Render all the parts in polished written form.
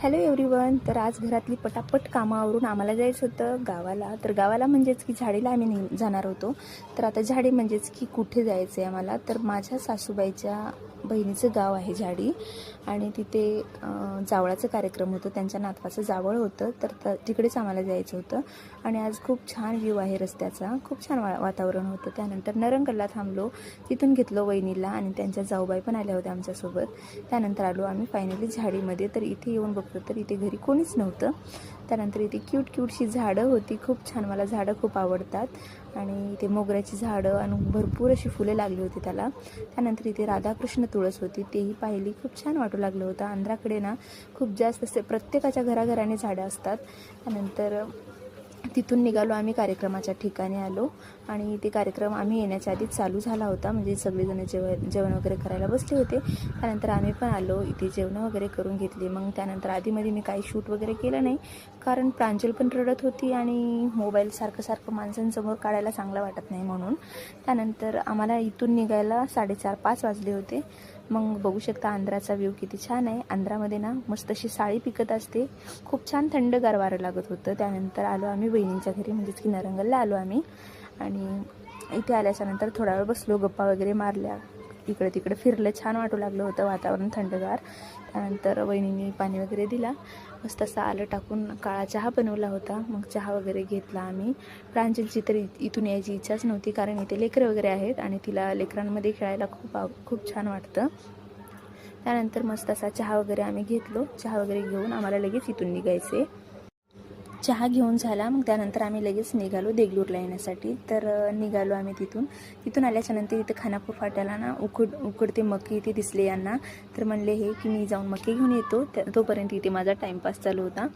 Hello everyone. तर आज घरातली पटापट कामावरून आम्हाला जायचं होतं गावाला. तर गावाला म्हणजेच की झाडीला आम्ही जाणार होतो. तर आता झाडी म्हणजेच की कुठे जायचं आहे आम्हाला, तर माझ्या सासूबाईच्या बहिणीचं गाव आहे झाडी आणि तिथे जावळाचं कार्यक्रम होतं, त्यांच्या नातवाचं जावळ होतं. तर तिकडेच आम्हाला जायचं होतं आणि आज खूप छान व्ह्यू आहे रस्त्याचा, खूप छान वातावरण होतं. त्यानंतर नरंगलला थांबलो, तिथून घेतलो वहिनीला आणि त्यांच्या जाऊबाई पण आल्या होत्या आमच्यासोबत. त्यानंतर आलो आम्ही फायनली झाडीमध्ये. तर इथे येऊन बघतो तर इथे घरी कोणीच नव्हतं. त्यानंतर इथे क्यूटशी झाडं होती, खूप छान. मला झाडं खूप आवडतात आणि इथे मोगऱ्याची झाडं आणि भरपूर अशी फुलं लागली होती त्याला. त्यानंतर इथे राधाकृष्ण तुळस होती, तेही पाहिली, खूप छान वाटू लागलं होतं. आंध्राकडे ना खूप जास्त असे प्रत्येकाच्या घराघराने झाडं असतात. त्यानंतर तिथून निघालो आम्ही, कार्यक्रमाच्या ठिकाणी आलो आणि ते कार्यक्रम आम्ही येण्याच्या आधीच चालू झाला होता. म्हणजे सगळेजण जेवण वगैरे करायला बसले होते. त्यानंतर आम्ही पण आलो, इथे जेवण वगैरे करून घेतली. मग त्यानंतर आधीमध्ये मी काही शूट वगैरे केलं नाही, कारण प्रांजल पण रडत होती आणि मोबाईल सारखं माणसांसमोर काढायला चांगलं वाटत नाही म्हणून. त्यानंतर आम्हाला इथून निघायला 4:30-5 वाजले होते. मग बघू शकता आंध्राचा व्ह्यू किती छान आहे. आंध्रामध्ये ना मस्त अशी साळी पिकत असते, खूप छान थंडगार वारं लागत होतं. त्यानंतर आलो आम्ही वहिनींच्या घरी, म्हणजेच की नरंगलला आलो आम्ही आणि इथे आल्याच्यानंतर थोडा वेळ बसलो, गप्पा वगैरे मारल्या, इकडे तिकडे फिरलं, छान वाटू लागलं होतं, वातावरण थंडगार. त्यानंतर वहिनींनी पाणी वगैरे दिला, मस्त असं आलं टाकून काळा चहा बनवला होता. मग चहा वगैरे घेतला आम्ही. प्रांजलची तर इथून यायची इच्छाच नव्हती, कारण इथे लेकरं वगैरे आहेत आणि तिला लेकरांमध्ये खेळायला खूप छान वाटतं. त्यानंतर मस्त असा चहा वगैरे आम्ही घेतलो. चहा वगैरे घेऊन आम्हाला लगेच इथून निघायचे. चहा घेऊन झाला, मग त्यानंतर आम्ही लगेच निघालो देगलूरला येण्यासाठी. तर निघालो आम्ही तिथून आल्याच्यानंतर इथे खानापूर फाट्याला ना उकडते मके इथे दिसले यांना. तर म्हणले हे की मी जाऊन मके घेऊन येतो. तोपर्यंत इथे माझा टाईमपास चालू होता.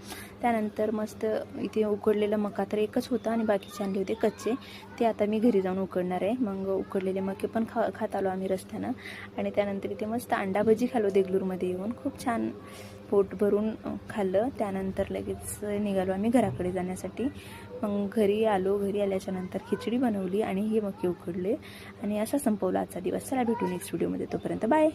त्यानंतर मस्त इथे उकडलेलं मका तर एकच होता आणि बाकीचे आणले होते कच्चे, ते आता मी घरी जाऊन उकडणार आहे. मग उकडलेले मके पण खात आलो आम्ही रस्त्यानं. आणि त्यानंतर इथे मस्त अंडा भजी खालो देगलूरमध्ये येऊन, खूप छान पोट भरून खाल्लं. त्यानंतर लगेच निघालो आम्ही घराकडे जाण्यासाठी. मग घरी आल्याच्यानंतर खिचडी बनवली आणि हे मके उकडले आणि असा संपवला आजचा दिवस. चला भेटू नेक्स्ट व्हिडिओमध्ये, तोपर्यंत बाय.